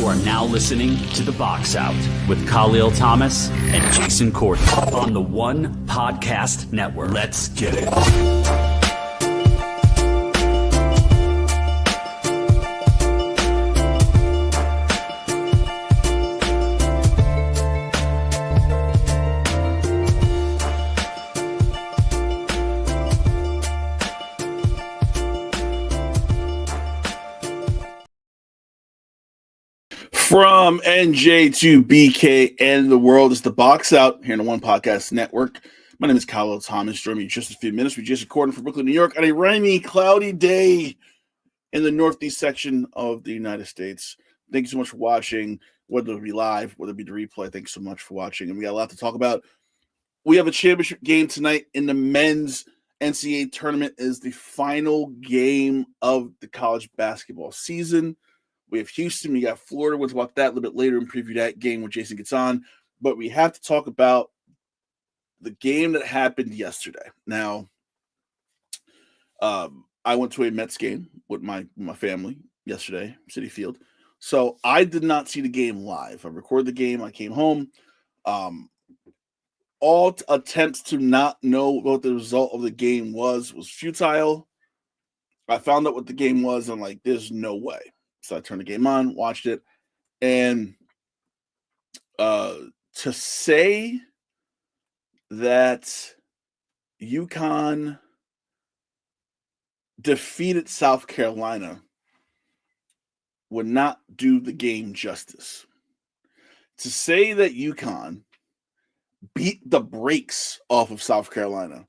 You are now listening to The Box Out with Kahlil Thomas and Jason Courtney on the One Podcast Network. Let's get it. From NJ to BK and the world, is The Box Out here on the One Podcast Network. My name is Kahlil Thomas. Join me in just a few minutes with Jason Courtney from Brooklyn, New York, on a rainy, cloudy day in the northeast section of the United States. Thank you so much for watching, whether it be live, whether it be the replay. Thanks so much for watching. And we got a lot to talk about. We have a championship game tonight in the men's NCAA tournament. It is the final game of the college basketball season. We have Houston, we got Florida. We'll talk about that a little bit later and preview that game when Jason gets on. But we have to talk about the game that happened yesterday. Now, I went to a Mets game with my family yesterday, Citi Field. So I did not see the game live. I recorded the game. I came home. All attempts to not know what the result of the game was futile. I found out what the game was. And I'm like, there's no way. So I turned the game on, watched it, and to say that UConn defeated South Carolina would not do the game justice. To say that UConn beat the brakes off of South Carolina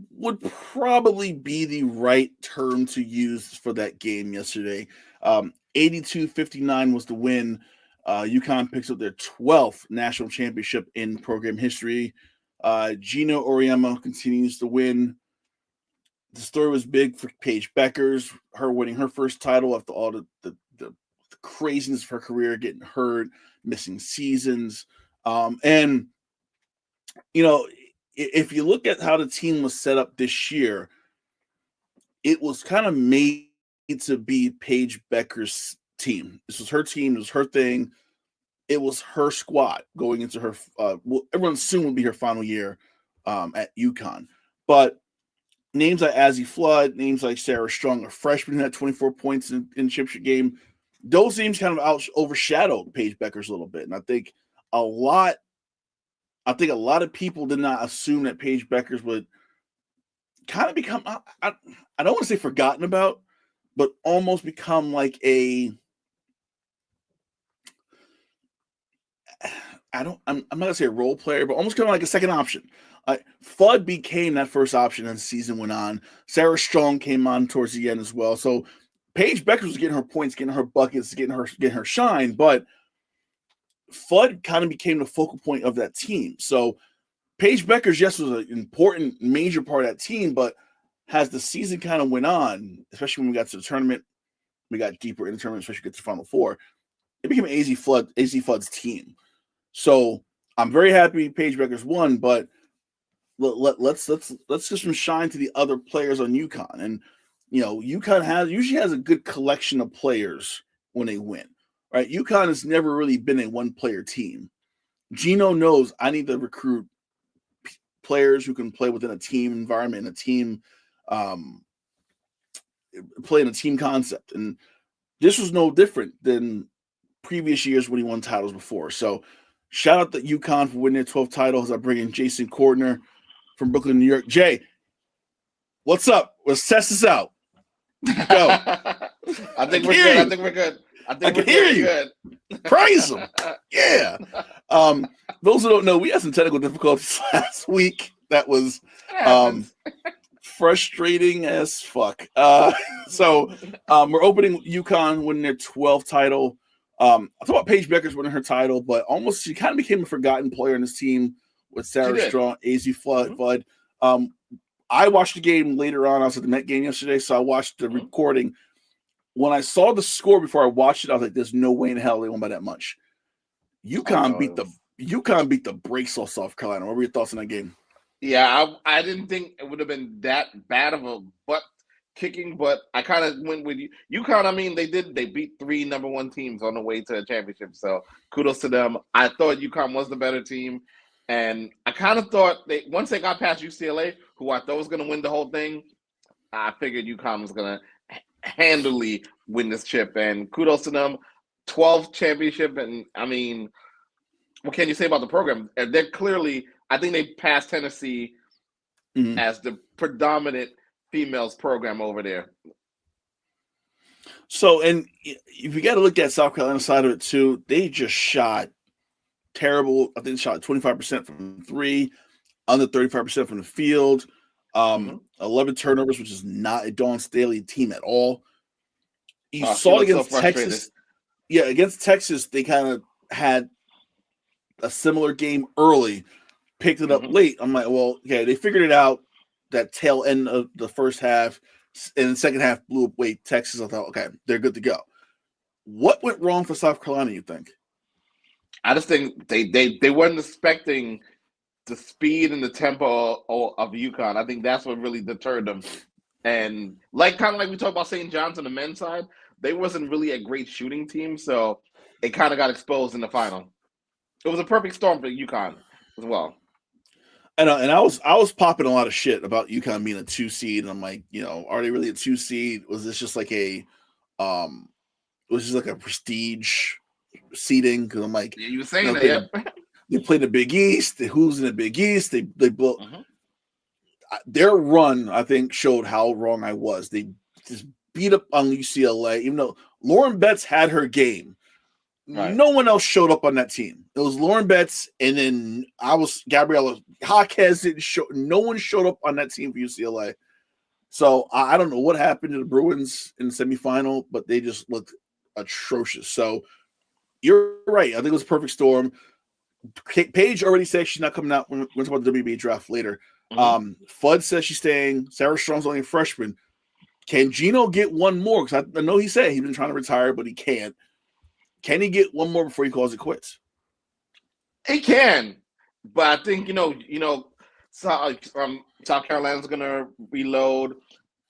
would probably be the right term to use for that game yesterday. 82-59 was the win. UConn picks up their 12th national championship in program history. Gino Auriemma continues to win. The story was big for Paige Bueckers, her winning her first title after all the craziness of her career, getting hurt, missing seasons. And, you know, if you look at how the team was set up this year, it was kind of made to be Paige Bueckers' team. This was her team. It was her thing. It was her squad going into her everyone soon would be her final year at UConn. But names like Azzy Flood, names like Sarah Strong, a freshman who had 24 points in the championship game, those names kind of overshadowed Paige Bueckers a little bit. And I think a lot of people did not assume that Paige Bueckers would kind of become, I don't want to say forgotten about, but almost become like I'm not going to say a role player, but almost kind of like a second option. Flood became that first option as the season went on. Sarah Strong came on towards the end as well. So Paige Bueckers was getting her points, getting her buckets, getting her shine, but Flood kind of became the focal point of that team. So Paige Bueckers, yes, was an important, major part of that team, but as the season kind of went on, especially when we got to the tournament, we got deeper in the tournament, especially get to Final Four, it became AZ Flood's team. So I'm very happy Paige Bueckers won, but let's give some shine to the other players on UConn. And you know, UConn usually has a good collection of players when they win. Right, UConn has never really been a one-player team. Gino knows I need to recruit players who can play within a team environment, a team, play in a team concept. And this was no different than previous years when he won titles before. So shout out to UConn for winning their 12th title as I bring in Jason Courtney from Brooklyn, New York. Jay, what's up? Let's test this out. Go. I think we're good. I can hear you. Good. Praise them. Yeah. Those who don't know, we had some technical difficulties last week. That was frustrating as fuck. So we're opening UConn winning their 12th title. I thought about Paige Bueckers winning her title, but almost she kind of became a forgotten player in this team with Sarah Strong, AZ Flood. Mm-hmm. I watched the game later on. I was at the Met game yesterday, so I watched the recording. When I saw the score before I watched it, I was like, "There's no way in hell they won by that much." UConn beat the brakes off South Carolina. What were your thoughts on that game? Yeah, I didn't think it would have been that bad of a butt kicking, but I kind of went with UConn. I mean, they beat 3 number 1 teams on the way to a championship. So kudos to them. I thought UConn was the better team, and I kind of thought once they got past UCLA, who I thought was going to win the whole thing, I figured UConn was going to handily win this chip. And kudos to them. 12th championship, and I mean, what can you say about the program? They're clearly, I think they passed Tennessee as the predominant females program over there. So, and if you got to look at South Carolina side of it too, they just shot terrible. I think they shot 25% from 3, under 35% from the field, 11 turnovers, which is not a Dawn Staley team at all. You saw it against Texas. Yeah, against Texas, they kind of had a similar game early, picked it up late. I'm like, well, okay, they figured it out. That tail end of the first half, and the second half blew away Texas. I thought, okay, they're good to go. What went wrong for South Carolina, you think? I just think they weren't expecting the speed and the tempo of UConn. I think that's what really deterred them. And kind of like we talked about St. John's on the men's side, they wasn't really a great shooting team, so it kind of got exposed in the final. It was a perfect storm for UConn as well. And I was popping a lot of shit about UConn being a 2 seed. And I'm like, are they really a 2 seed? Was this just like a prestige seeding? Because I'm like, you were saying that. They played the Big East. Who's in the Big East? They built their run. I think showed how wrong I was. They just beat up on UCLA, even though Lauren Betts had her game. Right. No one else showed up on that team. It was Lauren Betts, and then Gabriella Jaquez didn't show. No one showed up on that team for UCLA. So I don't know what happened to the Bruins in the semifinal, but they just looked atrocious. So you're right. I think it was a perfect storm. Paige already said she's not coming out. We're going to talk about the WNBA draft later. Fudd says she's staying. Sarah Strong's only a freshman. Can Gino get one more? Because I know he said he's been trying to retire, but he can't. Can he get one more before he calls it quits? He can, but I think South Carolina's gonna reload.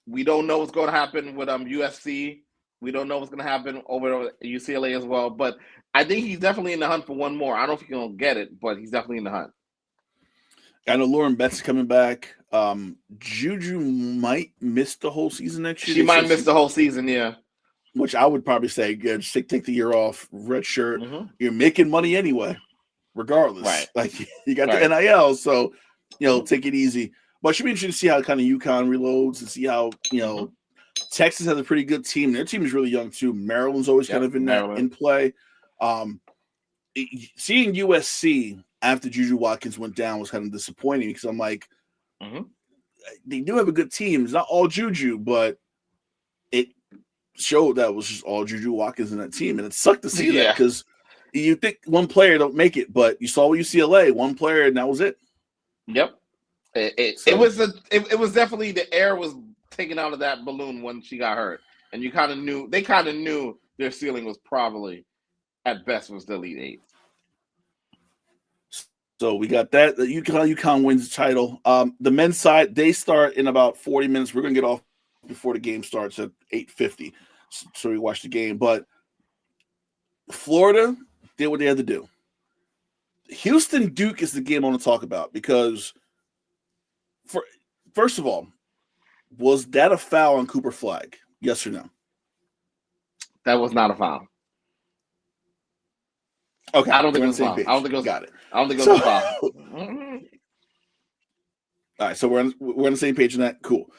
We don't know what's going to happen with USC. We don't know what's going to happen over UCLA as well. But I think he's definitely in the hunt for one more. I don't know if he's gonna get it, but he's definitely in the hunt. I know Lauren Betts is coming back. Juju might miss the whole season next year. She might miss the whole season, yeah. Which I would probably say, yeah, just take the year off, red shirt. You're making money anyway, regardless. Right. Like you got the NIL, so take it easy. But it should be interesting to see how kind of UConn reloads and see how Texas has a pretty good team. Their team is really young too. Maryland's always kind of in play. Seeing USC after Juju Watkins went down was kind of disappointing because I'm like, they do have a good team. It's not all Juju, but it showed that it was just all Juju Watkins in that team, and it sucked to see that because you think one player don't make it, but you saw with UCLA, one player, and that was it. Yep, it was definitely the air was taken out of that balloon when she got hurt, and they kind of knew their ceiling was probably at best was the Elite Eight. So we got that. UConn wins the title. The men's side, they start in about 40 minutes. We're gonna get off before the game starts at 8:50, so we watch the game. But Florida did what they had to do. Houston Duke is the game I want to talk about because, first of all, was that a foul on Cooper Flagg? Yes or no? That was not a foul. Okay, I don't think it was a foul. I don't think it was. Got it. I don't think it was a foul. All right, so we're on the same page on that. Cool.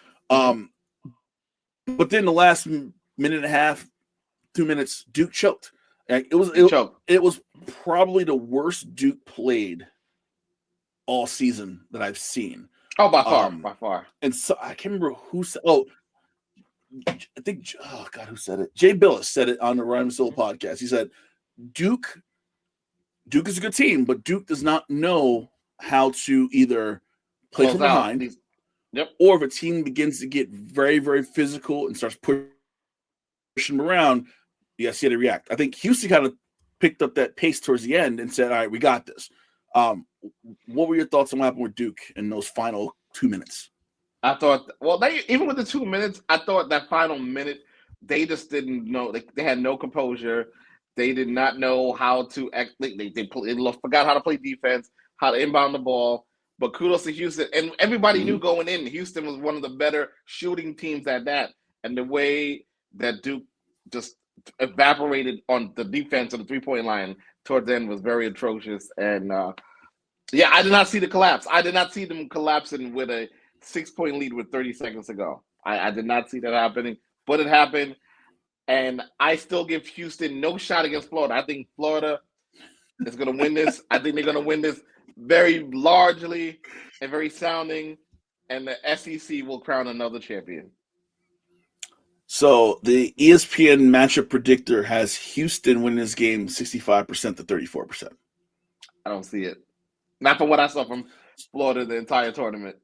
But then the last minute and a half, 2 minutes, Duke choked. It was probably the worst Duke played all season that I've seen. Oh, by far. And so I can't remember who said. Oh, I think. Oh God, who said it? Jay Billis said it on the Ryan Solo podcast. He said, Duke is a good team, but Duke does not know how to either play from behind. Or if a team begins to get very, very physical and starts pushing them around, you got to see how they react. I think Houston kind of picked up that pace towards the end and said, all right, we got this. What were your thoughts on what happened with Duke in those final 2 minutes? I thought, even with the 2 minutes, I thought that final minute, they just didn't know. They had no composure. They did not know how to act. They forgot how to play defense, how to inbound the ball. But kudos to Houston. And everybody knew going in, Houston was one of the better shooting teams at that. And the way that Duke just evaporated on the defense of the three-point line towards the end was very atrocious. And, I did not see the collapse. I did not see them collapsing with a 6-point lead with 30 seconds to go. I did not see that happening, but it happened. And I still give Houston no shot against Florida. I think Florida is going to win this. I think they're going to win this very largely and very sounding, and the SEC will crown another champion. So the ESPN matchup predictor has Houston winning this game 65% to 34%. I don't see it. Not from what I saw from Florida the entire tournament.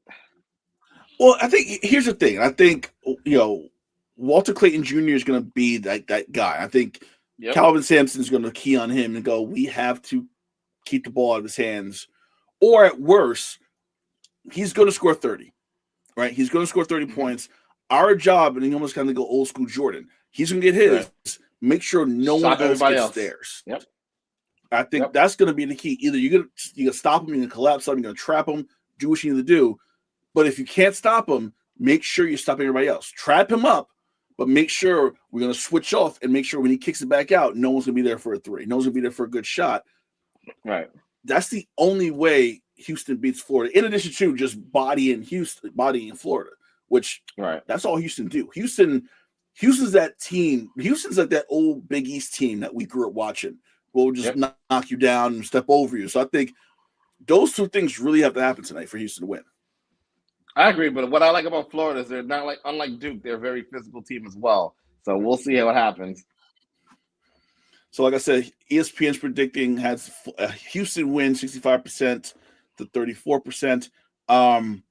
Well, I think here's the thing. I think, Walter Clayton Jr. is going to be that guy. I think Calvin Sampson is going to key on him and go, we have to keep the ball out of his hands. Or at worst, he's going to score 30, right? He's going to score 30 points. Our job, and he almost kind of go old school Jordan, he's going to get his. Right. Make sure no one else gets theirs. Yep. I think that's going to be the key. Either you're going to stop him, you're going to collapse him, you're going to trap him, do what you need to do. But if you can't stop him, make sure you're stopping everybody else. Trap him up, but make sure we're going to switch off and make sure when he kicks it back out, no one's going to be there for a three. No one's going to be there for a good shot. Right. That's the only way Houston beats Florida, in addition to just bodying Florida, which that's all Houston do. Houston's that team. Houston's like that old Big East team that we grew up watching. We'll just knock you down and step over you. So I think those two things really have to happen tonight for Houston to win. I agree, but what I like about Florida is they're not unlike Duke, they're a very physical team as well. So we'll see how it happens. So like I said, ESPN's predicting has Houston win 65% to 34%.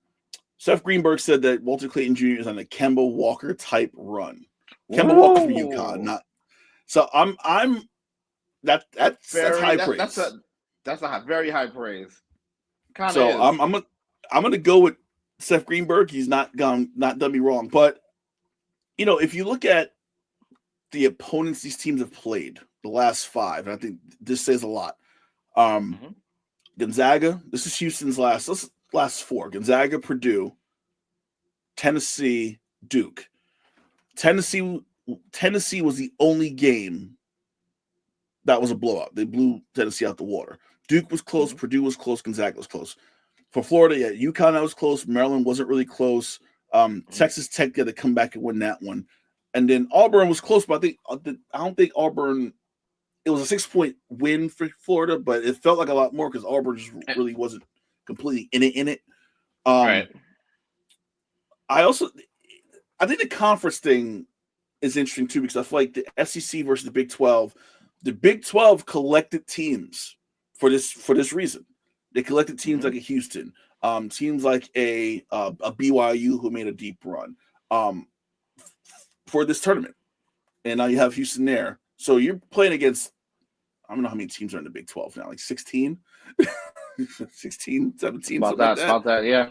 Seth Greenberg said that Walter Clayton Jr. is on a Kemba Walker type run. Kemba Walker from UConn, not. So that's high praise. That's a very high praise. I'm gonna go with Seth Greenberg. He's not done me wrong, but if you look at the opponents these teams have played the last 5, and I think this says a lot. Gonzaga. This is Houston's last 4. Gonzaga, Purdue, Tennessee, Duke. Tennessee was the only game that was a blowout. They blew Tennessee out the water. Duke was close. Purdue was close. Gonzaga was close. For Florida, UConn that was close. Maryland wasn't really close. Texas Tech had to come back and win that one. And then Auburn was close, but I don't think Auburn. It was a 6-point win for Florida, but it felt like a lot more because Auburn just really wasn't completely in it. Right. I think the conference thing is interesting too because I feel like the SEC versus the Big 12. The Big 12 collected teams for this reason. They collected teams like a Houston, teams like a BYU who made a deep run for this tournament, and now you have Houston there. So you're playing against, I don't know how many teams are in the Big 12 now, like 16, 16, 17, about that, yeah.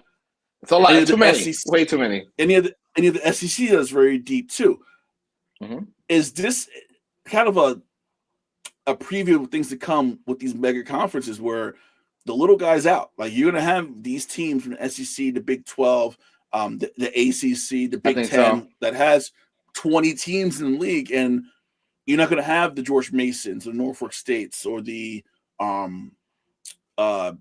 It's a lot. Too many. SEC, way too many. Any of the SEC that's very deep too. Is this kind of a preview of things to come with these mega conferences where the little guys out? Like you're going to have these teams from the SEC, the Big 12, the ACC, the Big 10 that has 20 teams in the league, and you're not going to have the George Masons, the Norfolk States, or the what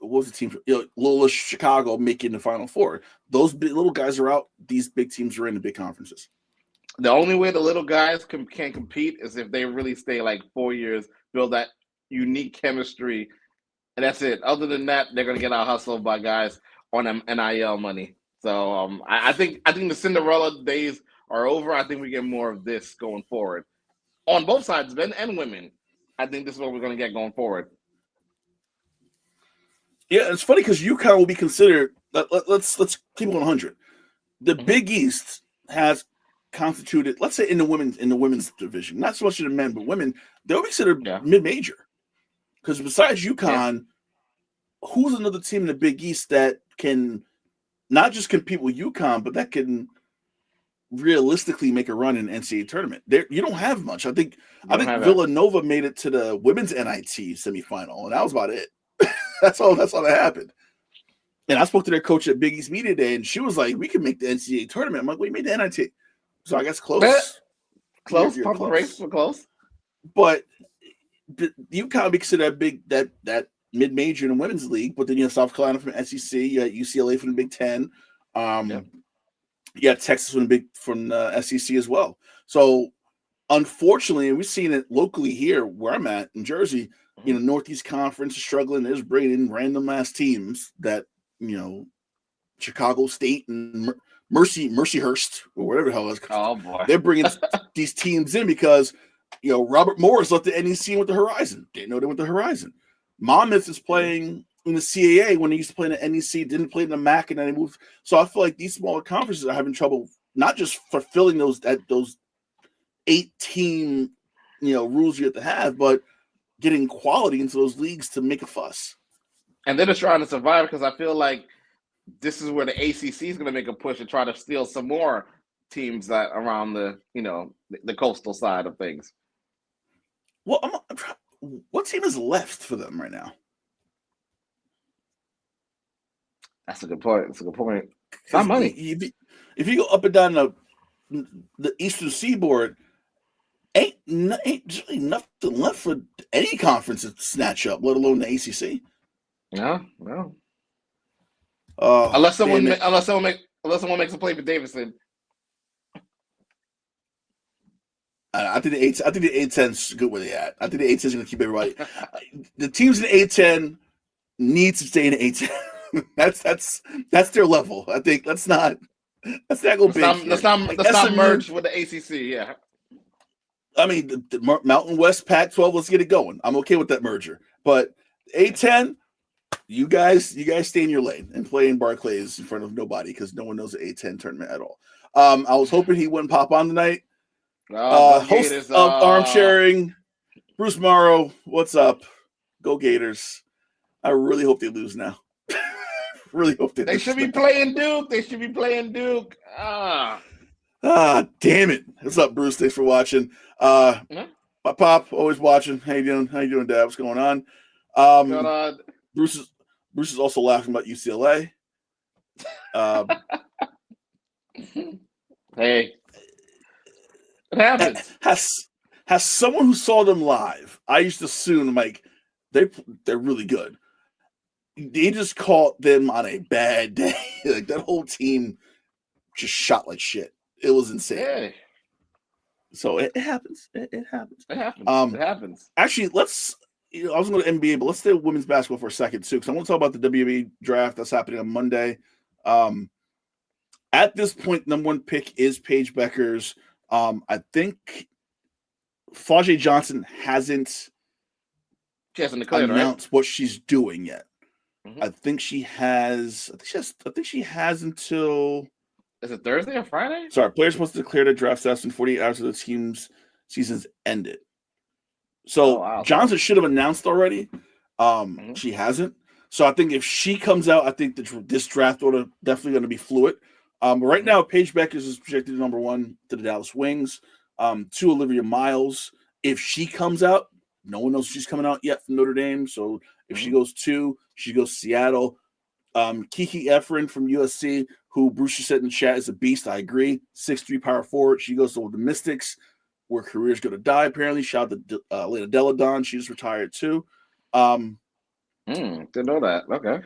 was the team? Lola Chicago making the Final Four. Those little guys are out. These big teams are in the big conferences. The only way the little guys can compete is if they really stay like 4 years, build that unique chemistry, and that's it. Other than that, they're going to get out hustled by guys on NIL money. So I think the Cinderella days are over. I think we get more of this going forward on both sides, men and women. I think this is what we're going to get going forward. Yeah, it's funny because UConn will be considered. Let's keep it 100. The Big East has constituted, let's say, in the women's division, not so much in the men, but women. They'll be considered mid-major because besides UConn, who's another team in the Big East that can not just compete with UConn, but that can realistically make a run in NCAA tournament. There, you don't have much. I think Villanova made it to the women's NIT semifinal, and that was about it. That's all that happened. And I spoke to their coach at Big East Media Day, and she was like, "We can make the NCAA tournament." I'm like, "We made the NIT," so I guess close. Close. Pump the brakes. We're close. But UConn makes it that mid major in the women's league. But then you have South Carolina from SEC, you got UCLA from the Big Ten. You got Texas from the SEC as well. So, unfortunately, and we've seen it locally here where I'm at in Jersey. Northeast Conference is struggling. They're just bringing in random ass teams that Chicago State and Mercyhurst or whatever the hell it's called. Oh boy, they're bringing these teams in because Robert Morris left the NEC with the Horizon. Didn't know they went to Horizon. Monmouth is playing in the CAA when they used to play in the NEC, didn't play in the MAC, and then they moved. So I feel like these smaller conferences are having trouble not just fulfilling those 8-team rules you have to have, but getting quality into those leagues to make a fuss. And they're just trying to survive because I feel like this is where the ACC is going to make a push and try to steal some more teams that around the coastal side of things. Well, what team is left for them right now? That's a good point. It's not money. If you go up and down the Eastern Seaboard, ain't really nothing left for any conference to snatch up, let alone the ACC. No. Unless someone makes a play for Davidson. I think the A10 is good where they at. I think the A10 is going to keep everybody. The teams in the A10 need to stay in the A10. That's their level. I think let's not go big. Let's not merge with the ACC. Yeah. I mean, the Mountain West Pac-12. Let's get it going. I'm okay with that merger. But A10, you guys stay in your lane and play in Barclays in front of nobody because no one knows the A10 tournament at all. I was hoping he wouldn't pop on tonight. Host of Armchairing, Bruce Morrow. What's up? Go Gators! I really hope they lose now. Really hope they should be playing Duke. They should be playing Duke. Damn it. What's up, Bruce? Thanks for watching. My pop, always watching. How you doing, Dad? What's going on? Bruce is also laughing about UCLA. Hey. It happens. Has someone who saw them live, I used to assume like they're really good. They just caught them on a bad day. Like that whole team just shot like shit. It was insane. Hey. So it happens. It happens. It happens. It happens. Actually, let's. I was going to NBA, but let's stay with women's basketball for a second too, because I want to talk about the WNBA draft that's happening on Monday. At this point, number one pick is Paige Bueckers. I think Flau'jae Johnson hasn't declared, announced what she's doing yet. Mm-hmm. I think she has until. Is it Thursday or Friday? Sorry, players supposed to declare their draft status in 48 hours of the team's season's ended. So Johnson should have announced already. She hasn't. So I think if she comes out, I think this draft order definitely going to be fluid. But right now, Paige Bueckers is projected number 1 to the Dallas Wings. 2, Olivia Miles. If she comes out, no one knows she's coming out yet from Notre Dame. So if she goes 2, she goes Seattle. Kiki Efren from USC, who Bruce said in the chat is a beast. I agree. 6'3" power forward. She goes to the Mystics, where career's going to die, apparently. Shout out to Lena Deladon. She just retired, too. Didn't know that. Okay.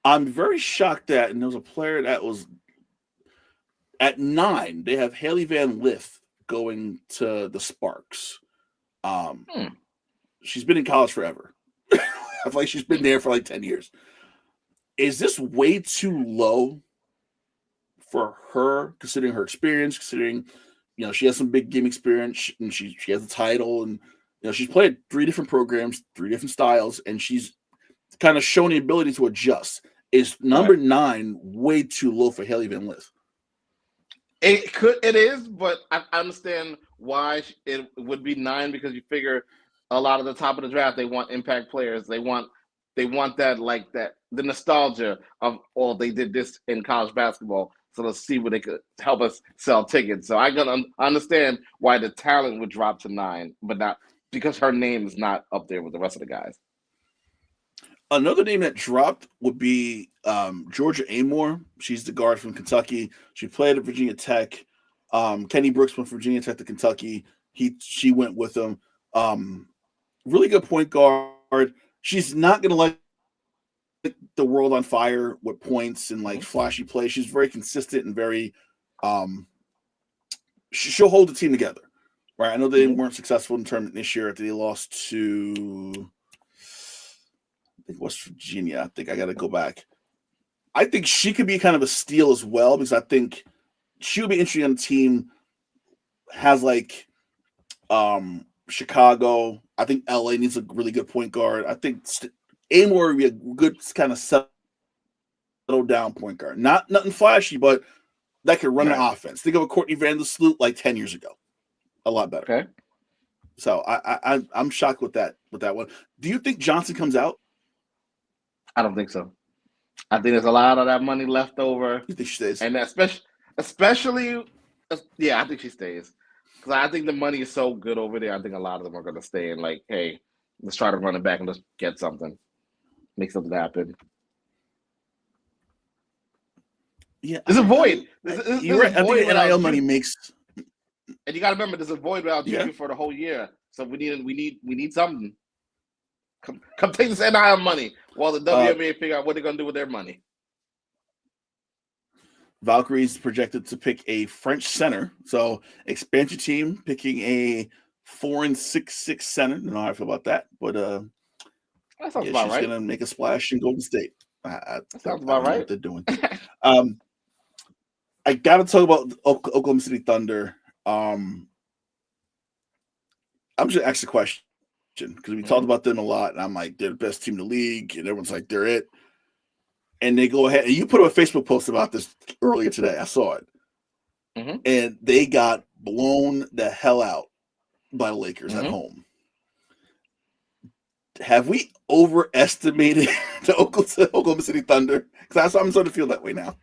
I'm very shocked that, and there was a player that was at 9, they have Haley Van Lith going to the Sparks. She's been in college forever. I feel like she's been there for like 10 years. Is this way too low for her, considering her experience, considering, she has some big game experience and she has a title and, she's played 3 different programs, 3 different styles, and she's kind of shown the ability to adjust. Is number 9 way too low for Haley Van Lith? It is, but I understand why it would be 9 because you figure a lot of the top of the draft, they want impact players. They want they want that the nostalgia of they did this in college basketball. So let's see what they could help us sell tickets. So I can understand why the talent would drop to 9, but not because her name is not up there with the rest of the guys. Another name that dropped would be Georgia Amore. She's the guard from Kentucky. She played at Virginia Tech. Kenny Brooks went from Virginia Tech to Kentucky. She went with him. Really good point guard. She's not going to light the world on fire with points and like flashy play. She's very consistent and very she'll hold the team together. Right? I know they weren't successful in the tournament this year after they lost to I think West Virginia. I think I got to go back. I think she could be kind of a steal as well because I think she would be interesting on a team has like Chicago. I think LA needs a really good point guard. I think Amore would be a good kind of settle down point guard. Nothing flashy, but that could run an offense. Think of a Courtney Vandersloot like 10 years ago. A lot better. Okay. So I'm shocked with that one. Do you think Johnson comes out? I don't think so. I think there's a lot of that money left over. You think she stays? And especially, yeah, I think she stays. Because I think the money is so good over there. I think a lot of them are going to stay and like, hey, let's try to run it back and let's get something. Make something happen. Yeah. There's a void. You're right. I think NIL money makes... And you got to remember, there's a void without Jimmy for the whole year. So we need something. Come take this NIL money while the WNBA figure out what they're going to do with their money. Valkyrie's projected to pick a French center. So expansion team picking a 4'6" center. I don't know how I feel about that, but that sounds about right. She's going to make a splash in Golden State. That sounds about right. What they're doing. I got to talk about Oklahoma City Thunder. I'm just going to ask the question. Because we talked about them a lot, and I'm like, they're the best team in the league, and everyone's like, they're it. And they go ahead, and you put up a Facebook post about this earlier today. I saw it. And they got blown the hell out by the Lakers at home. Have we overestimated the Oklahoma City Thunder? Because I'm starting to feel that way now.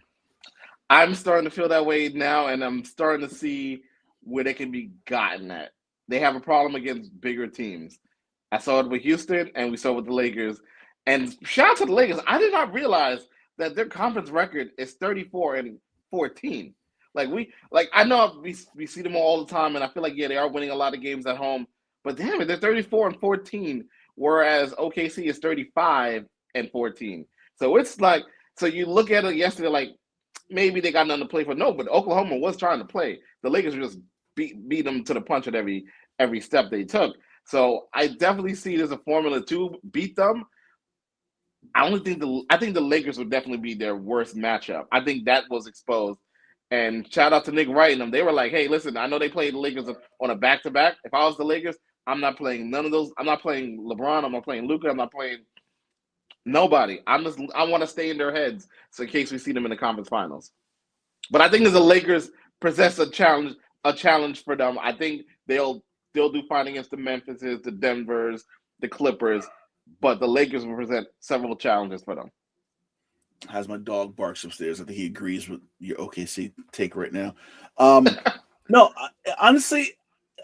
I'm starting to feel that way now, and I'm starting to see where they can be gotten at. They have a problem against bigger teams. I saw it with Houston, and we saw it with the Lakers. And shout out to the Lakers. I did not realize that their conference record is 34-14. I know we see them all the time, and I feel like they are winning a lot of games at home. But damn it, they're 34-14, whereas OKC is 35-14. So it's like, so you look at it yesterday, like maybe they got nothing to play for. No, but Oklahoma was trying to play. The Lakers just beat them to the punch at every step they took. So I definitely see there's a formula to beat them. I think the Lakers would definitely be their worst matchup. I think that was exposed. And shout out to Nick Wright and them. They were like, hey, listen, I know they played the Lakers on a back-to-back. If I was the Lakers, I'm not playing none of those. I'm not playing LeBron. I'm not playing Luka. I'm not playing nobody. I want to stay in their heads so in case we see them in the conference finals. But I think as the Lakers possess a challenge for them, I think they'll do fine against the Memphises, the Denvers, the Clippers, but the Lakers will present several challenges for them. As my dog barks upstairs, I think he agrees with your OKC take right now. No, honestly,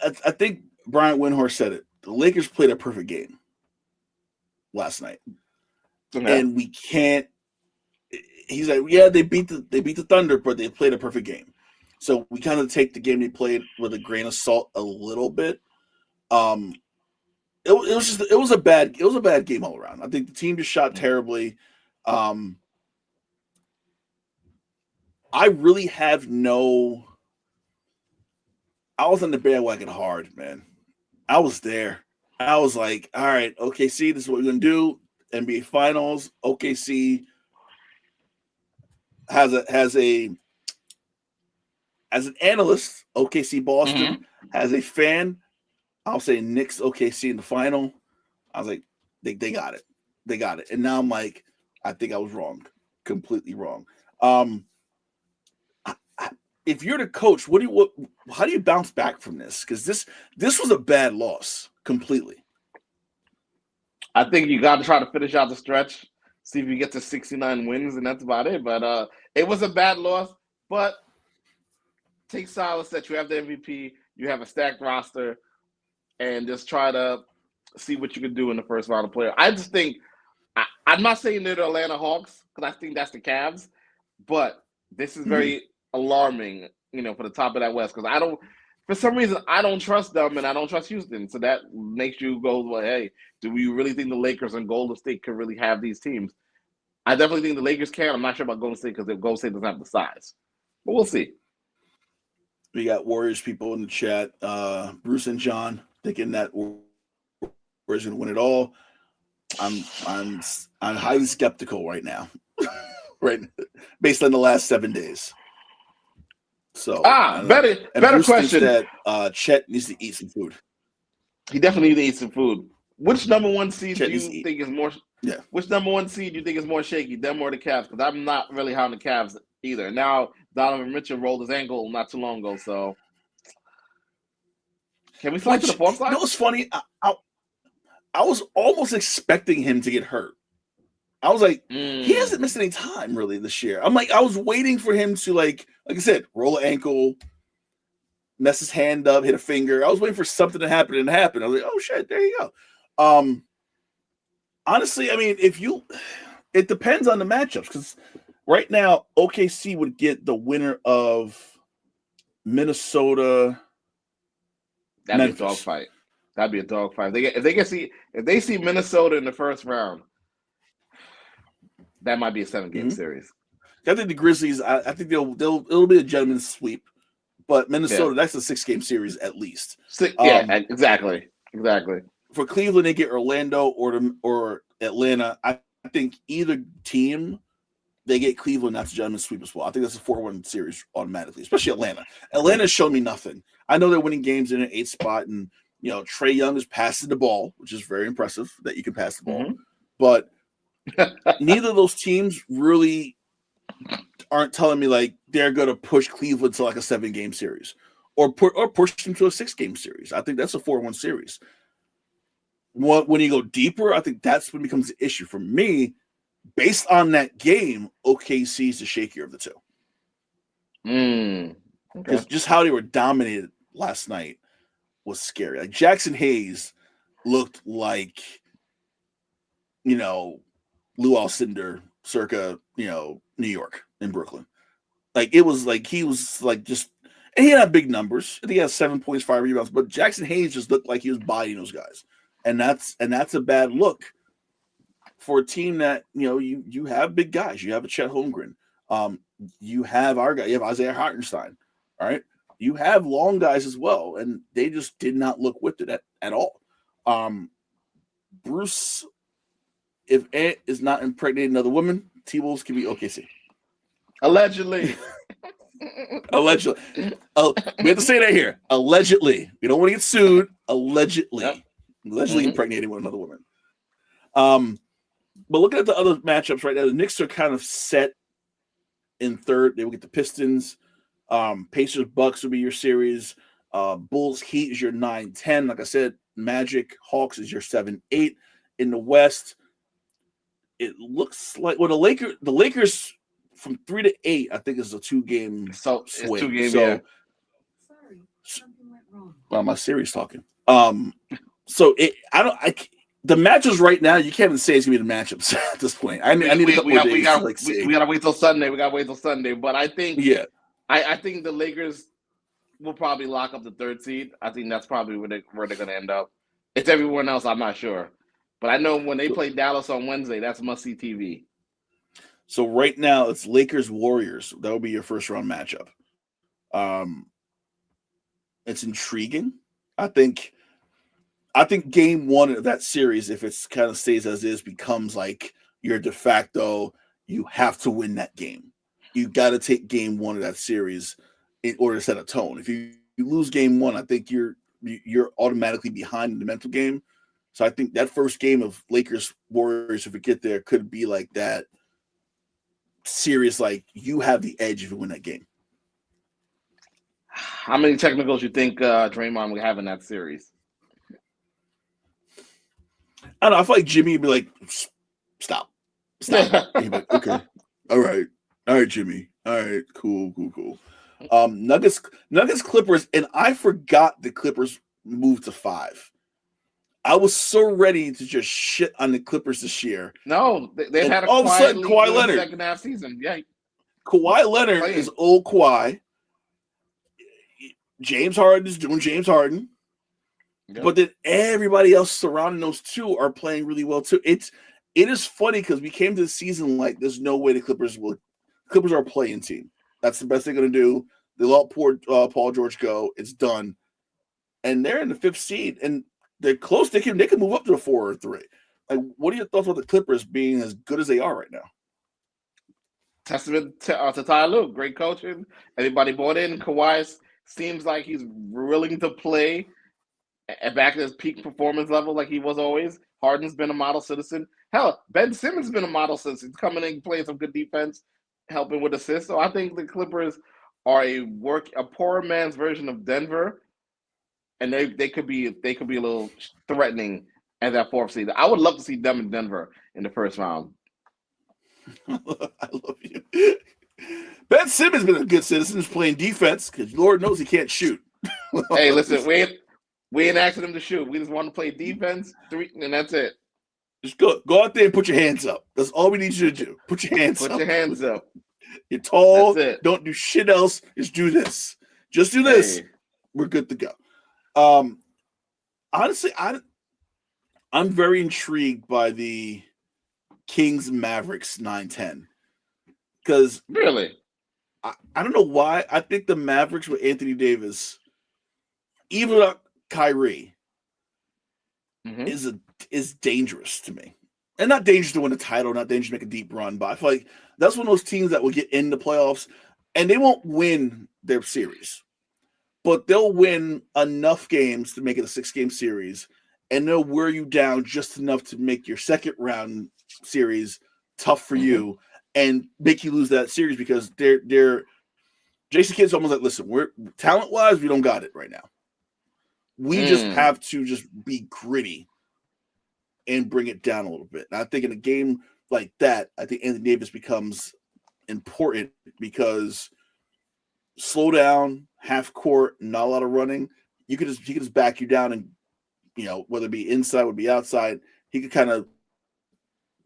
I think Brian Windhorst said it. The Lakers played a perfect game last night, and we can't. He's like, yeah, they beat the Thunder, but they played a perfect game. So we kind of take the game they played with a grain of salt a little bit. It was a bad game all around. I think the team just shot terribly. I really have no. I was on the bandwagon hard, man. I was there. I was like, all right, OKC, this is what we're gonna do. NBA Finals. OKC has an analyst, OKC Boston has a fan. I'll say Knicks OKC in the final. I was like, they got it. They got it. And now I'm like, I think I was wrong. Completely wrong. If you're the coach, how do you bounce back from this? Because this was a bad loss completely. I think you got to try to finish out the stretch, see if you get to 69 wins, and that's about it. But it was a bad loss. But take solace that you have the MVP, you have a stacked roster, and just try to see what you can do in the first round of playoffs. I just think I'm not saying they're the Atlanta Hawks because I think that's the Cavs, but this is very alarming, for the top of that West because for some reason, I don't trust them and I don't trust Houston. So that makes you go, well, hey, do we really think the Lakers and Golden State can really have these teams? I definitely think the Lakers can. I'm not sure about Golden State because Golden State doesn't have the size, but we'll see. We got Warriors people in the chat. Bruce and John thinking that Warriors going to win it all. I'm highly skeptical right now, right? Based on the last 7 days. So better Bruce question. Thinks that Chet needs to eat some food. He definitely needs to eat some food. Which number one seed Chet do you think is more? Yeah. Which number one seed do you think is more shaky, them or the Cavs? Because I'm not really high on the Cavs either. Now Donovan Mitchell rolled his ankle not too long ago, so can we slide to the fourth side? You know what's funny? I was almost expecting him to get hurt. I was like, he hasn't missed any time really this year. I'm like, I was waiting for him to like I said, roll an ankle, mess his hand up, hit a finger. I was waiting for something to happen and it happened. I was like, oh shit, there you go. Honestly, I mean, it depends on the matchups because right now OKC would get the winner of Minnesota. That'd be a dogfight. That'd be a dogfight. If they see Minnesota in the first round, that might be a 7-game series. I think the Grizzlies. I think it'll be a gentleman's sweep, but Minnesota that's a 6-game series at least. Exactly. For Cleveland, they get Orlando or Atlanta. I think either team they get Cleveland. That's a gentleman's sweep as well. I think that's a 4-1 series automatically, especially Atlanta. Atlanta's shown me nothing. I know they're winning games in an 8th spot, and Trae Young is passing the ball, which is very impressive that you can pass the ball. But neither of those teams really aren't telling me like they're going to push Cleveland to like a 7-game series or push them to a 6-game series. I think that's a 4-1 series. When you go deeper, I think that's when it becomes the issue for me. Based on that game, OKC is the shakier of the two. Because just how they were dominated last night was scary. Like Jackson Hayes looked like, Lou Alcindor circa, New York and Brooklyn. Like it was like he was like just, and he had big numbers. I think he had 7 points, 5 rebounds, but Jackson Hayes just looked like he was bodying those guys. And that's a bad look for a team that, you have big guys. You have a Chet Holmgren. You have our guy. You have Isaiah Hartenstein. All right. You have long guys as well. And they just did not look with it at all. Bruce, if Ant is not impregnating another woman, T-Wolves can be OKC. Allegedly. Allegedly. We have to say that here. Allegedly. We don't want to get sued. Allegedly. Yep. Allegedly impregnating one another woman. But looking at the other matchups right now, the Knicks are kind of set in third. They will get the Pistons. Pacers Bucks will be your series. Bulls Heat is your 9-10. Like I said, Magic Hawks is your 7-8. In the West, it looks like the Lakers from 3 to 8, I think is a 2-game swing. It's 2 games. Sorry, something went wrong. Well, my Siri's talking. The matchups right now, you can't even say it's gonna be the matchups at this point. I need a couple of days. We gotta wait till Sunday. But I think, I think the Lakers will probably lock up the 3rd seed. I think that's probably where they're gonna end up. It's everyone else, I'm not sure, but I know when they play Dallas on Wednesday, that's must-see TV. So right now, it's Lakers Warriors. That will be your first round matchup. It's intriguing. I think game 1 of that series, if it's kind of stays as is, becomes like your de facto. You have to win that game. You got to take game 1 of that series in order to set a tone. If you lose game 1, I think you're automatically behind in the mental game. So I think that first game of Lakers Warriors, if we get there, could be like that series. Like you have the edge if you win that game. How many technicals you think Draymond will have in that series? I don't know. I feel like Jimmy would be like, stop. He'd be like, okay, all right, Jimmy, all right, cool. Nuggets, Clippers, and I forgot the Clippers moved to 5. I was so ready to just shit on the Clippers this year. No, they've And had a all of a sudden, quietly Kawhi Leonard. second half season. Yeah, Kawhi Leonard is old Kawhi. James Harden is doing James Harden. Yep. But then everybody else surrounding those two are playing really well too. It is funny because we came to the season like there's no way the Clippers are a playing team. That's the best they're going to do. They let Paul George go. It's done. And they're in the 5th seed, and they're close. They can move up to a 4 or 3. Like, what are your thoughts about the Clippers being as good as they are right now? Testament to Ty Lue. Great coaching. Everybody bought in. Kawhi seems like he's willing to play back at his peak performance level like he was always. Harden's been a model citizen. Hell, Ben Simmons has been a model citizen. He's coming in, playing some good defense, helping with assists. So I think the Clippers are a poor man's version of Denver, and they could be a little threatening at that 4th seed. I would love to see them in Denver in the first round. I love you. Ben Simmons been a good citizen, is playing defense because Lord knows he can't shoot. Hey, listen, we ain't asking him to shoot. We just want to play defense, 3, and that's it. Just go out there and put your hands up. That's all we need you to do. Put your hands up. Put your hands up. You're tall. Don't do shit else. Just do this. Just do this. Hey. We're good to go. Honestly, I'm very intrigued by the Kings Mavericks 9-10. Because really, I don't know why. I think the Mavericks with Anthony Davis, even without Kyrie, is dangerous to me. And not dangerous to win a title, not dangerous to make a deep run, but I feel like that's one of those teams that will get in the playoffs, and they won't win their series. But they'll win enough games to make it a 6-game series, and they'll wear you down just enough to make your second round series tough for you and make you lose that series because they're Jason Kidd's almost like, listen, we're talent-wise, we don't got it right now. We just have to just be gritty and bring it down a little bit. And I think in a game like that, I think Anthony Davis becomes important because slow down, half court, not a lot of running. He could just back you down and, whether it be inside, would be outside, he could kind of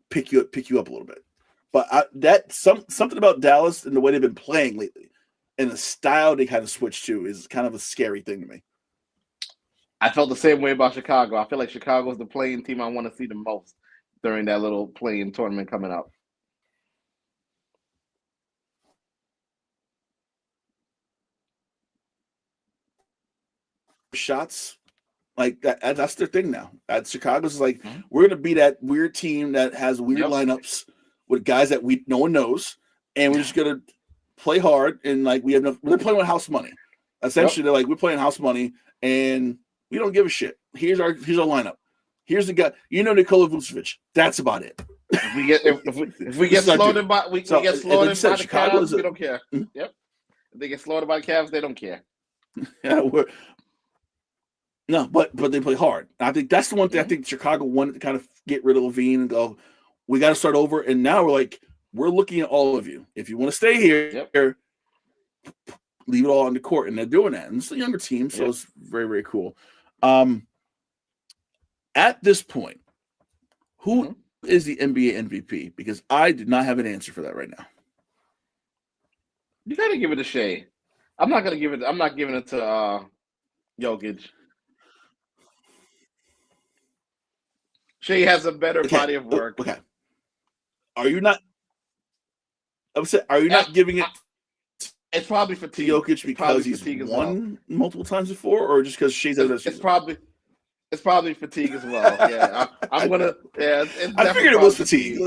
pick you up a little bit. But something about Dallas and the way they've been playing lately and the style they kind of switched to is kind of a scary thing to me. I felt the same way about Chicago. I feel like Chicago is the playing team I want to see the most during that little playing tournament coming up. Shots like that's their thing now. Chicago's like, we're gonna be that weird team that has weird lineups with guys that no one knows, and we're just gonna play hard and like we're playing with house money. Essentially, they're like, we're playing house money and we don't give a shit. Here's our lineup. Here's the guy. Nikola Vucevic. That's about it. If we get slaughtered by the Cavs, we don't care. Mm-hmm. Yep. If they get slaughtered by the Cavs, they don't care. Yeah, but they play hard. I think that's the one thing I think Chicago wanted to kind of get rid of Levine and go, we got to start over. And now we're looking at all of you. If you want to stay here, leave it all on the court. And they're doing that. And it's a younger team, so it's very, very cool. At this point, who is the NBA MVP? Because I did not have an answer for that right now. You got to give it to Shea. I'm not giving it to Jokic. Shea has a better body of work. Okay. Are you not? I'm saying, are you not giving it? It's probably fatigue. To Jokic because he's won multiple times before, or just because Shea's it's probably fatigue as well. Yeah, I'm gonna. Yeah, I figured it was fatigue.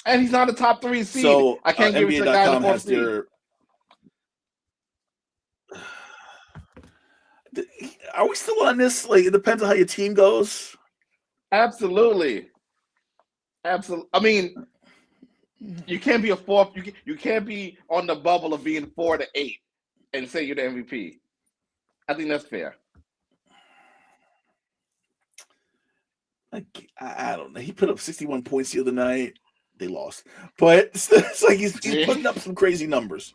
And he's not a top 3 seed. So I can't give it to the guy in the 4th seed. Are we still on this? Like, it depends on how your team goes. Absolutely. I mean, you can't be a 4th. You can't be on the bubble of being 4 to 8 and say you're the MVP. I think that's fair. Like I don't know. He put up 61 points the other night. They lost, but it's like he's putting up some crazy numbers.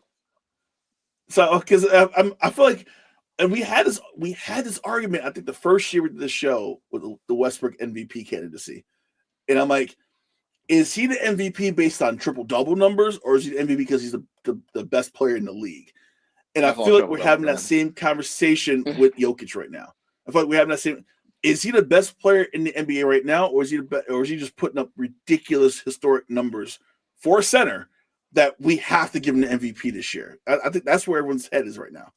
So because I feel like, and we had this argument. I think the first year we did the show with the Westbrook MVP candidacy, and I'm like, is he the MVP based on triple double numbers, or is he the MVP because he's the best player in the league? And I feel like we're having that same conversation with Jokic right now. I feel like we're having that same. Is he the best player in the NBA right now, or is he just putting up ridiculous historic numbers for a center that we have to give him the MVP this year? I think that's where everyone's head is right now.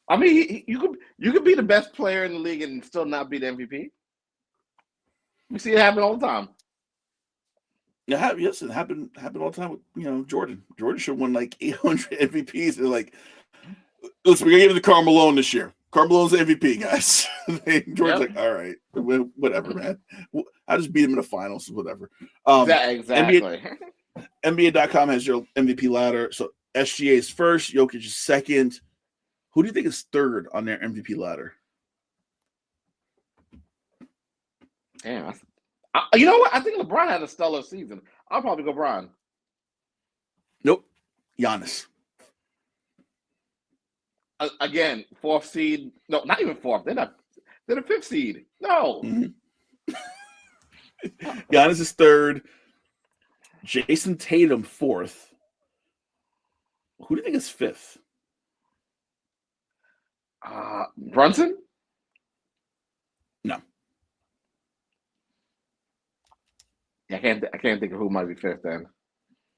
I mean, you could be the best player in the league and still not be the MVP. We see it happen all the time. Yeah, yes, it happened all the time with Jordan. Jordan should have won like 800 MVPs. They're like, listen, we're gonna give it to Karl Malone this year. Karl Malone's the MVP, guys. Jordan's like, all right, whatever, man. I just beat him in the finals, whatever. Exactly. NBA.com has your MVP ladder. So SGA is first, Jokic is second. Who do you think is third on their MVP ladder? Damn. You know what? I think LeBron had a stellar season. I'll probably go Bron. Nope. Giannis. Again, fourth seed. No, not even fourth. They're the fifth seed. No. Mm-hmm. Giannis is third. Jason Tatum fourth. Who do you think is fifth? Brunson? No. I can't think of who might be fifth then.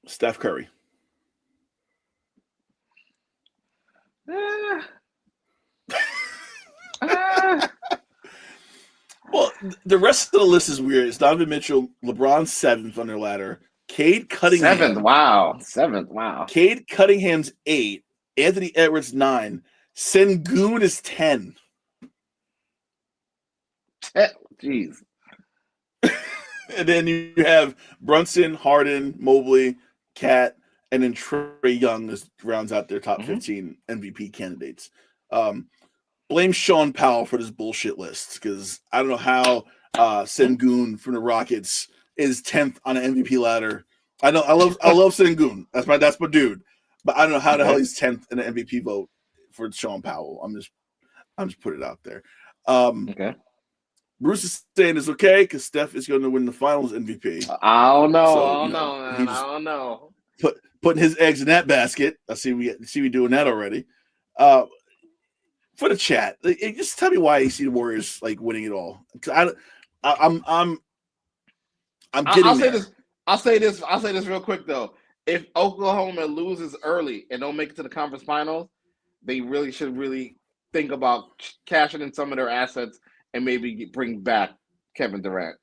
Steph Curry. Well, the rest of the list is weird. It's Donovan Mitchell, LeBron seventh on their ladder. Cade Cunningham. Seventh. Wow. Cade Cunningham's 8. Anthony Edwards 9. Sengun is 10. Jeez. And then you have Brunson, Harden, Mobley, Cat, and then Trae Young rounds out their top 15 MVP candidates. Blame Sean Powell for this bullshit list because I don't know how Sengun from the Rockets is 10th on an MVP ladder. I love Sengun. That's my dude. But I don't know how the hell he's 10th in the MVP vote for Sean Powell. I'm just putting it out there. Okay. Bruce is saying it's okay because Steph is going to win the Finals MVP. I don't know. I don't know. Putting his eggs in that basket. I see we doing that already. For the chat, just tell me why you see the Warriors like winning it all. I'm getting there. I'll say this real quick though. If Oklahoma loses early and don't make it to the conference finals, they really should think about cashing in some of their assets and maybe bring back Kevin Durant.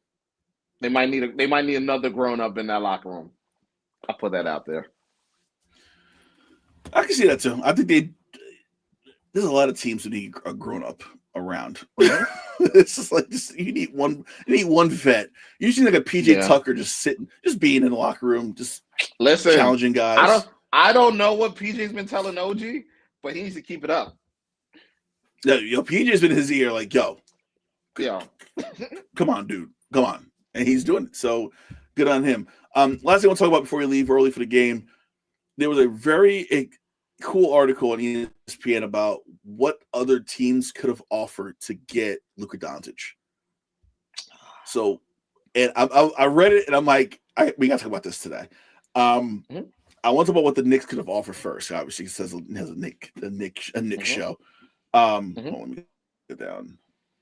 They might need another grown up in that locker room. I'll put that out there. I can see that too. I think there's a lot of teams who need a grown up around. It's just like you need one vet. You see like a PJ Tucker just being in the locker room, just challenging guys. I don't know what PJ's been telling OG, but he needs to keep it up. Yeah, PJ's been in his ear like, yo, come on, dude, come on, and he's doing it. So good on him. Last thing I want to talk about before we leave early for the game, there was a very cool article on ESPN about what other teams could have offered to get Luka Doncic. So, and I read it and I'm like, we got to talk about this today. I want to talk about what the Knicks could have offered first. Obviously, it says it has a Knicks show. Hold on, let me get down.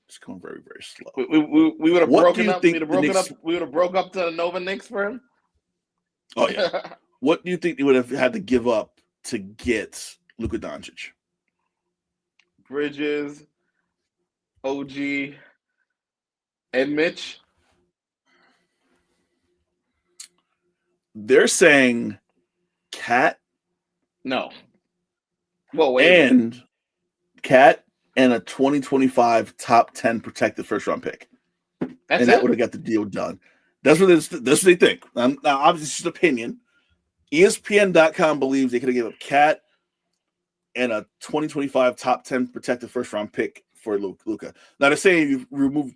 It's going very, very slow. We would have broken up. We would have broke up to the Nova Knicks for him. Oh yeah. What do you think they would have had to give up to get Luka Doncic? Bridges, OG, and Mitch. They're saying Cat. No. Well, wait. And Cat and a 2025 top 10 protected first round pick. That would have got the deal done. That's what they think. Now, obviously, it's just opinion. ESPN.com believes they could have given up Cat and a 2025 top 10 protected first round pick for Luka. Now they're saying you remove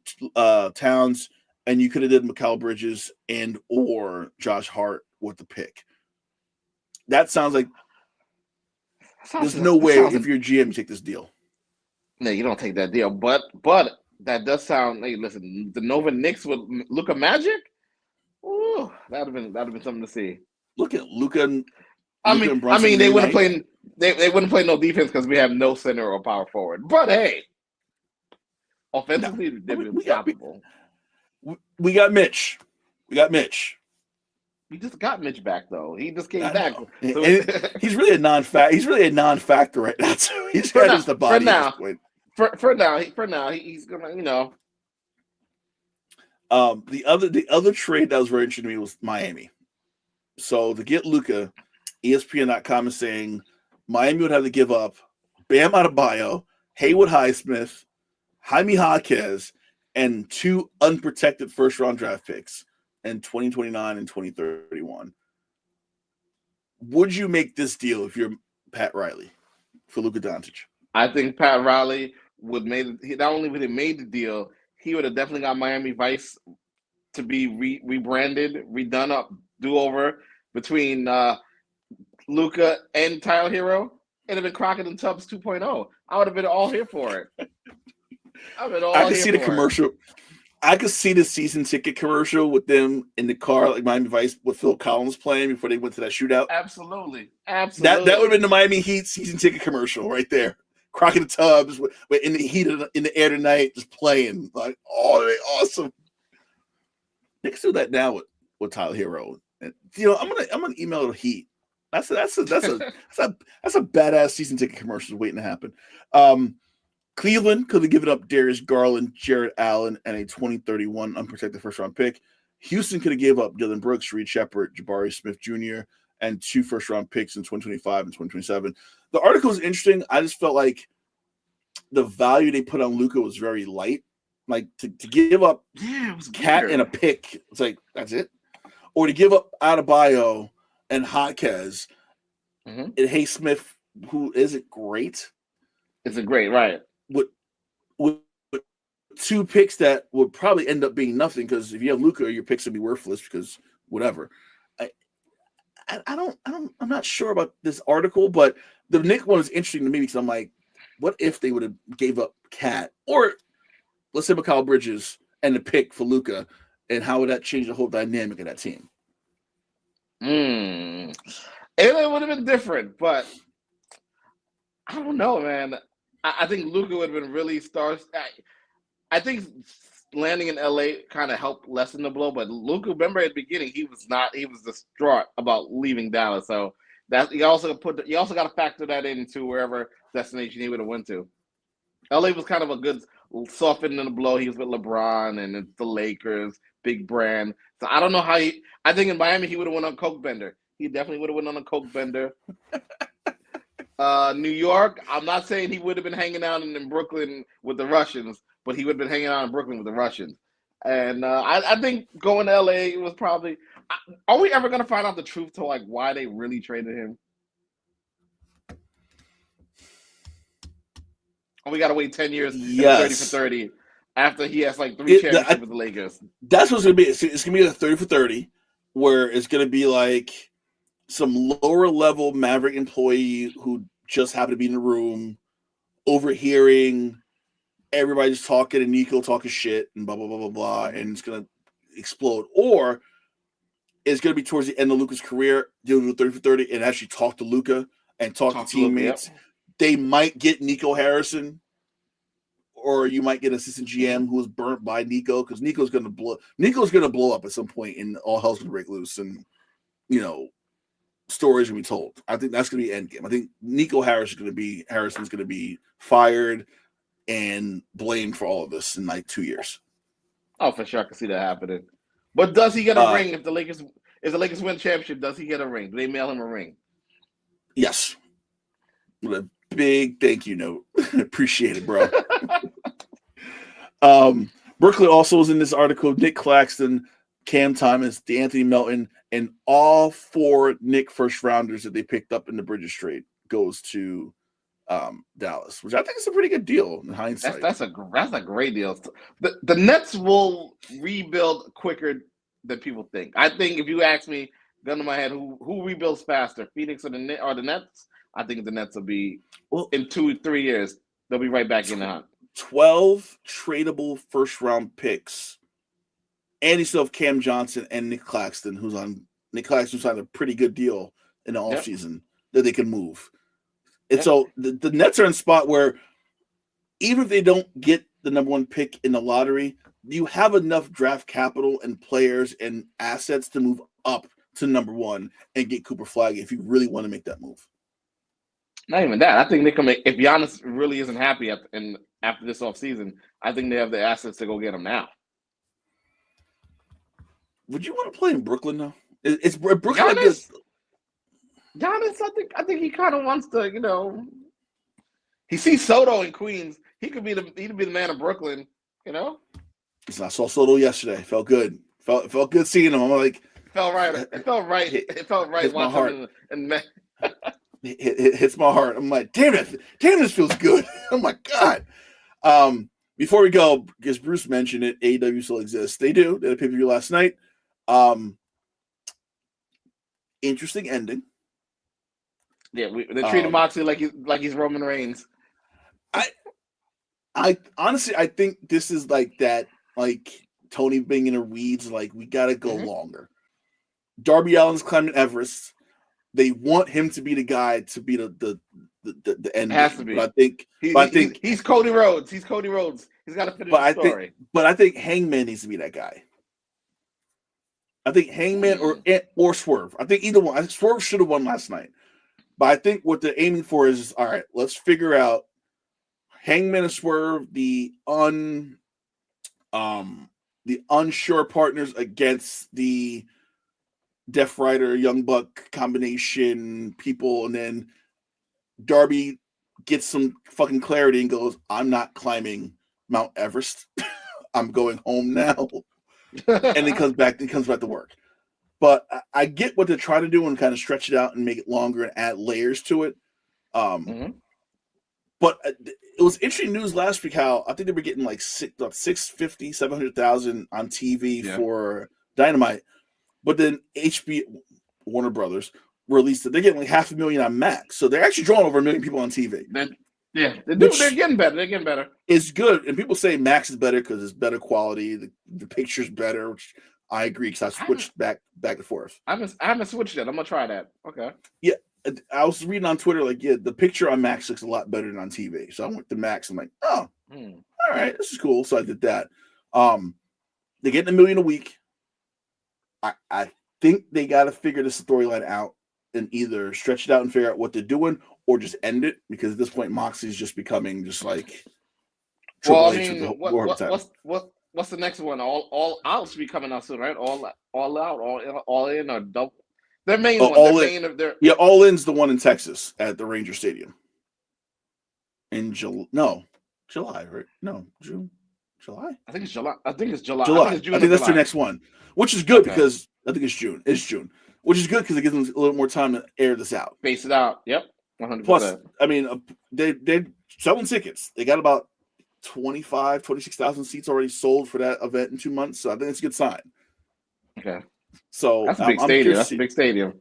Towns and you could have did Mikal Bridges and or Josh Hart with the pick. That sounds like there's no way if you're GM you take this deal. No, you don't take that deal. But that does sound. Hey, listen, the Nova Knicks with Luka Magic. Ooh, that'd have been something to see. Look at Luka. I mean, they wouldn't play. They wouldn't play no defense because we have no center or power forward. But hey, offensively, they'd be unstoppable. We got Mitch. We just got Mitch back though. He just came back. So he's really a non-factor. He's really a non-factor right now. So he's got just the body. For now, he's gonna. The other trade that was very interesting to me was Miami. So to get Luka, ESPN.com is saying Miami would have to give up Bam Adebayo, Haywood Highsmith, Jaime Jaquez, and 2 unprotected first-round draft picks in 2029 and 2031. Would you make this deal if you're Pat Riley for Luka Doncic? I think Pat Riley would not only would he made the deal, he would have definitely got Miami Vice to be rebranded, redone up, do-over between Luka and Tyler Hero. It'd have been Crockett and Tubbs 2.0. I would have been all here for it. I could see the commercial. I could see the season ticket commercial with them in the car, like Miami Vice, with Phil Collins playing before they went to that shootout. Absolutely. That would have been the Miami Heat season ticket commercial right there. Crockett and Tubbs in the heat in the air tonight, just playing like, oh, they're awesome. They can do that now with Tyler Hero. And, I'm gonna email the Heat. That's a badass season ticket commercial waiting to happen. Cleveland could have given up Darius Garland, Jared Allen, and a 2031 unprotected first-round pick. Houston could have gave up Dylan Brooks, Reed Shepard, Jabari Smith Jr., and 2 first-round picks in 2025 and 2027. The article is interesting. I just felt like the value they put on Luka was very light. Like, to give up Cat and a pick, it's like, that's it? Or to give up Adebayo and Jaquez and Haysmith, who isn't great. Isn't great, right. With 2 picks that would probably end up being nothing, because if you have Luka, your picks would be worthless because whatever. I'm not sure about this article, but the Nick one is interesting to me because I'm like, what if they would have gave up Cat or let's say Mikal Bridges and the pick for Luka, and how would that change the whole dynamic of that team? It would have been different, but I don't know, man. I think Luka would have been really stars. I think landing in LA kind of helped lessen the blow, but Luka, remember at the beginning, he was distraught about leaving Dallas. So that you also got to factor that into wherever destination he would have went to. LA was kind of a good softening the blow. He was with LeBron and the Lakers, big brand. So I don't know how I think in Miami he would have went on Coke Bender. He definitely would have went on a Coke Bender. New York, I'm not saying he would have been hanging out in Brooklyn with the Russians, but he would have been hanging out in Brooklyn with the Russians. And I think going to LA was probably. Are we ever going to find out the truth to like why they really traded him? Or we got to wait 10 years, 30 for 30, after he has like 3 championships with the Lakers. That's what's going to be. It's going to be a 30 for 30, where it's going to be like some lower level Maverick employee who just happened to be in the room, overhearing everybody just talking and Nico talking shit and blah, blah, blah, blah, blah, and it's going to explode. Or it's going to be towards the end of Luka's career, dealing with 30 for 30 and actually talk to Luka and talk to teammates. Luka, yep. They might get Nico Harrison, or you might get an assistant GM who was burnt by Nico, because Nico's going to blow up at some point and all hell's going to break loose and, stories going to be told. I think that's going to be endgame. I think Nico Harrison's going to be fired and blamed for all of this in like 2 years. Oh, for sure. I can see that happening. But does he get a ring if the Lakers win championship? Does he get a ring? Do they mail him a ring? Yes. With a big thank you note. Appreciate it, bro. Brooklyn also was in this article. Nick Claxton, Cam Thomas, DeAnthony Melton, and all 4 Nick first rounders that they picked up in the Bridges trade goes to Dallas, which I think is a pretty good deal in hindsight. That's a great deal. The Nets will rebuild quicker than people think. I think if you ask me, gun to my head, who rebuilds faster, Phoenix or the Nets? I think the Nets will be in 2-3 years. They'll be right back in the hunt. 12 tradable first-round picks, and you still have Cam Johnson and Nick Claxton, who's signed a pretty good deal in the offseason that they can move. And so the Nets are in a spot where even if they don't get the number one pick in the lottery, you have enough draft capital and players and assets to move up to number one and get Cooper Flagg if you really want to make that move. Not even that. I think they can make, if Giannis really isn't happy after this offseason, I think they have the assets to go get him now. Would you want to play in Brooklyn though? It's Brooklyn. Giannis, I think he kind of wants to, he sees Soto in Queens. He'd be the man of Brooklyn, I saw Soto yesterday. Felt good. Felt good seeing him. I'm like, felt right. It felt right. It felt right watching him. It hits my heart. I'm like, damn it. Damn, this feels good. Oh my God. Before we go, because Bruce mentioned it, AEW still exists. They do. They had a pay-per-view last night. Interesting ending. Yeah, they treated Moxley like he's Roman Reigns. I honestly, I think this is like that, like Tony being in the weeds. Like we got to go longer. Darby Allin's climbing Everest. They want him to be the guy to be the end. Has to be. But I think he's Cody Rhodes. He's Cody Rhodes. He's got to finish the story. But I think Hangman needs to be that guy. I think Hangman or Swerve. I think either one. I think Swerve should have won last night. But I think what they're aiming for is all right, let's figure out Hangman and Swerve, the unsure partners against the Death Rider, Young Buck combination people, and then Darby gets some fucking clarity and goes, I'm not climbing Mount Everest. I'm going home now. And then comes back to work. But I get what they're trying to do and kind of stretch it out and make it longer and add layers to it. But it was interesting news last week how I think they were getting like 650, 700,000 on TV for Dynamite. But then HBO, Warner Brothers, released it. They're getting like 500,000 on Max. So they're actually drawing over 1 million people on TV. They're getting better. They're getting better. It's good. And people say Max is better because it's better quality. The picture's better, which I agree because I switched back and forth. I haven't switched yet. I'm going to try that. Okay. Yeah. I was reading on Twitter, the picture on Max looks a lot better than on TV. So I went to Max. I'm like, all right, this is cool. So I did that. They're getting 1 million a week. I think they got to figure the storyline out and either stretch it out and figure out what they're doing or just end it because at this point, Moxley's just becoming just like Triple H with the what's the next one? All out should be coming out soon, right? All out, all in, or double. Their main one. All In's the one in Texas at the Ranger Stadium. In July, right? No, June, July. I think it's July. I think it's July. I think that's their next one, which is good because I think it's June. It's June, which is good because it gives them a little more time to air this out. Face it out. Yep. 100%. Plus, I mean, they're selling tickets. They got about 26,000 seats already sold for that event in 2 months. So I think it's a good sign. Okay. So that's a big stadium. That's a big stadium.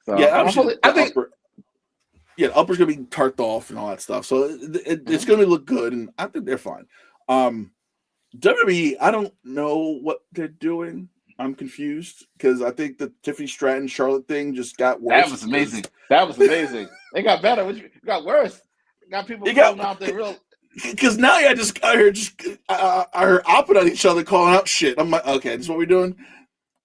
So yeah, I think the upper's gonna be tarped off and all that stuff. So it's gonna look good, and I think they're fine. WWE, I don't know what they're doing. I'm confused because I think the Tiffany Stratton Charlotte thing just got worse. That was amazing. They got better. It got worse. Got people calling out their real. Because now I heard opping on each other, calling out shit. I'm like, okay, this is what we're doing.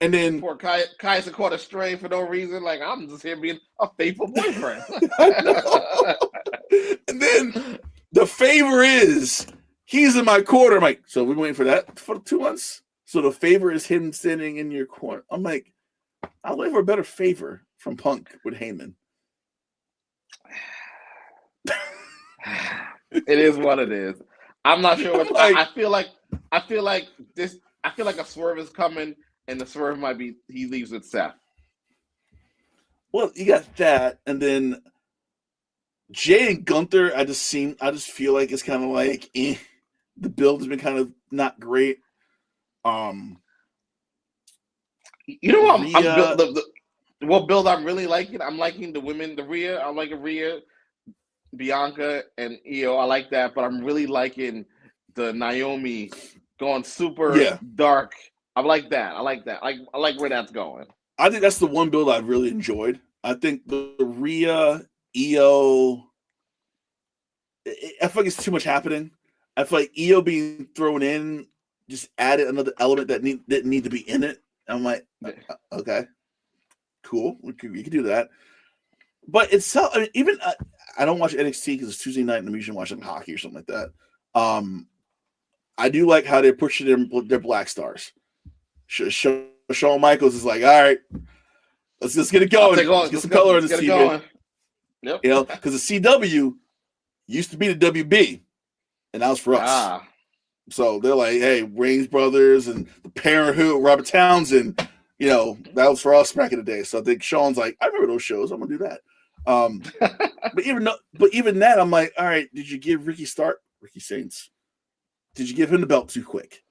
And then poor Kaiser caught a stray for no reason. Like, I'm just here being a faithful boyfriend. And then the favor is he's in my corner. I'm like, so we're waiting for that for 2 months. So the favor is him standing in your corner. I'm like, I'll wait for a better favor from Punk with Heyman. It is what it is. I'm not sure what I feel like a swerve is coming. And the swerve might be he leaves with Seth. Well, you got that, and then Jay and Gunther, I just feel like it's kind of like the build has been kind of not great. You know what build I'm really liking? I'm liking the women, the Rhea. I'm liking Rhea, Bianca, and Io. I like that, but I'm really liking the Naomi going super dark. I like that. I like where that's going. I think that's the one build I've really enjoyed. I think the Rhea, Io, I feel like it's too much happening. I feel like Io being thrown in just added another element that didn't need to be in it. I'm like, okay, cool. You can do that. But it's so, I mean, even I don't watch NXT because it's Tuesday night and I'm usually watching hockey or something like that. I do like how they're pushing their black stars. Shawn Michaels is like, all right, let's get it going. Let's get some color in this TV. Yep. You know, because the CW used to be the WB, and that was for us. So they're like, hey, Reigns Brothers and the Parenthood, Robert Townsend, you know, that was for us back in the day. So I think Sean's like, I remember those shows. I'm gonna do that. But even that, I'm like, all right, did you give Ricky Saints? Did you give him the belt too quick?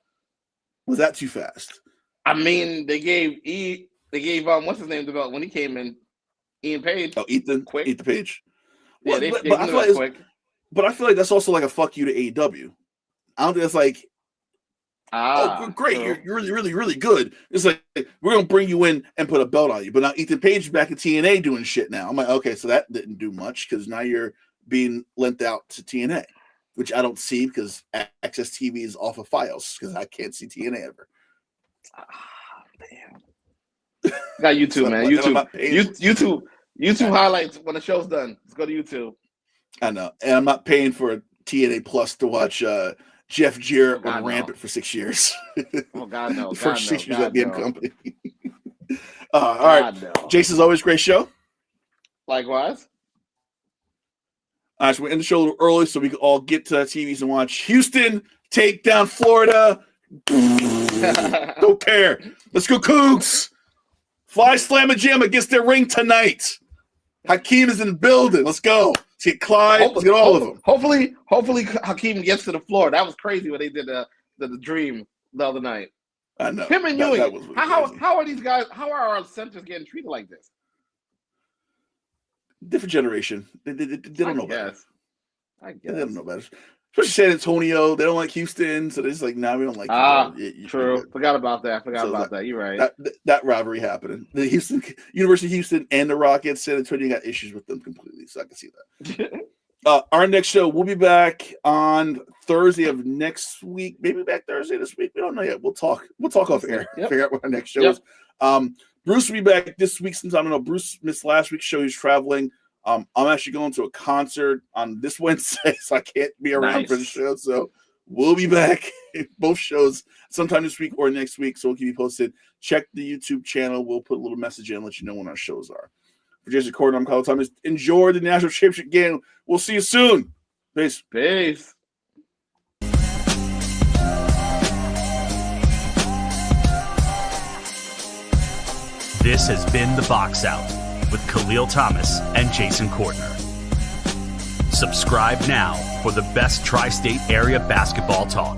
Was that too fast? I mean, they gave what's his name the belt when he came in, Ian Page. Oh, Ethan Page. Yeah, well, they but I feel like quick. But I feel like that's also like a fuck you to AEW. I don't think it's like, oh, great, true. you're really, really, really good. It's like, we're going to bring you in and put a belt on you. But now Ethan Page is back at TNA doing shit now. I'm like, okay, so that didn't do much because now you're being lent out to TNA, which I don't see because Access TV is off of Fios because I can't see TNA ever. Damn. Got YouTube, man. YouTube highlights when the show's done. Let's go to YouTube. I know. And I'm not paying for a TNA Plus to watch Jeff Jarrett on Rampant for 6 years. Oh, God, no. For 6 years at the company. All right. No. Jason's always great show. Likewise. All right, so we're in the show a little early so we can all get to TVs and watch Houston take down Florida. Don't care. Let's go, Cougs. Fly Slamma Jamma gets their ring tonight. Hakeem is in the building. Let's go. Let's get Clyde. Let's get all of them. Hopefully Hakeem gets to the floor. That was crazy when they did the dream the other night. I know. Him and Ewing. Really how are these guys? How are our centers getting treated like this? Different generation. They don't know better. I guess. They don't know better. Especially San Antonio. They don't like Houston, so they're just like, nah, we don't like you. True. Forgot about that. You're right. That rivalry happening. The University of Houston and the Rockets, San Antonio got issues with them completely, so I can see that. Our next show, we'll be back on Thursday of next week. Maybe back Thursday this week. We don't know yet. We'll talk off air. Yep. Figure out what our next show is. Bruce will be back this week sometime. I don't know. Bruce missed last week's show. He's traveling. I'm actually going to a concert on this Wednesday, so I can't be around for the show. So we'll be back both shows sometime this week or next week. So we'll keep you posted. Check the YouTube channel. We'll put a little message in and let you know when our shows are. For Jason Corden, I'm Kahlil Thomas. Enjoy the national championship game. We'll see you soon. Peace. This has been The Box Out with Kahlil Thomas and Jason Corden. Subscribe now for the best tri-state area basketball talk.